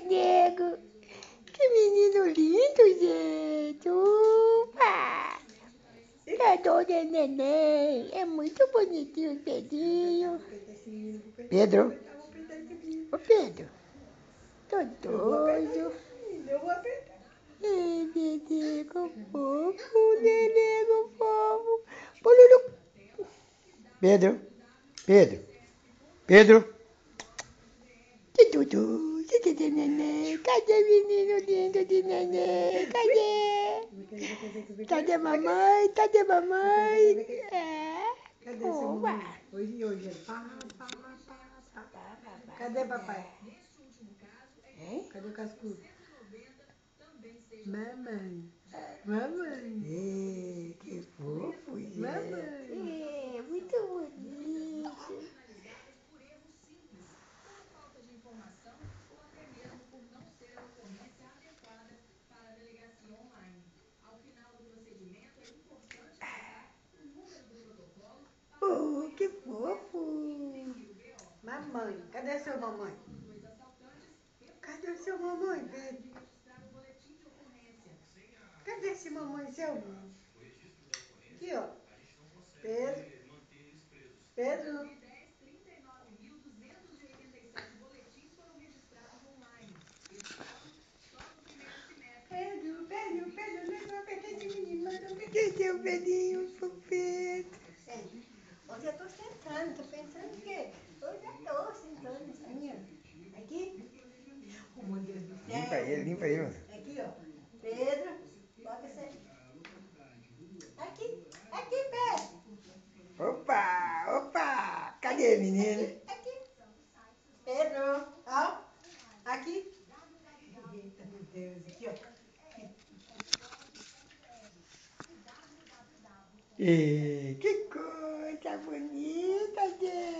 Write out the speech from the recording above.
nego. Que menino lindo, gente. Upa! Cadê o neném? É muito bonitinho o Pedrinho. Pedro? Ô, Pedro. Tô doido. Eu vou apertar. Ei, nenego fofo, nenego fofo. Pululu. Pedro, Pedro, Pedro. Dudu, cadê neném? Cadê menino lindo de neném? Cadê? Cadê mamãe? Cadê mamãe? É. Cadê seu mamãe? Hoje. Cadê papai? Cadê o cascudo? Mamãe. Que fofo, gente. Mamãe. É, muito bonito. Oh, que fofo. Mamãe. Cadê seu mamãe? Cadê o seu mamãe, Pedro? Cadê esse mamãe seu? Aqui, ó. Pedro. Pedro. Pedro, nós vamos apertar esse menino, nós vamos apertar. Cadê o velhinho, fofeto? Hoje eu tô sentando, tô pensando que hoje eu tô sentando assim, ó. Aqui. Oh, meu Deus do céu. Limpa ele, moço. Aqui, ó. Pedro, bota essa. Aqui, Pedro. Opa. Cadê, menino? Aqui. Pedro, ó. Aqui. Eita, meu Deus, aqui, ó. Que coisa bonita, gente.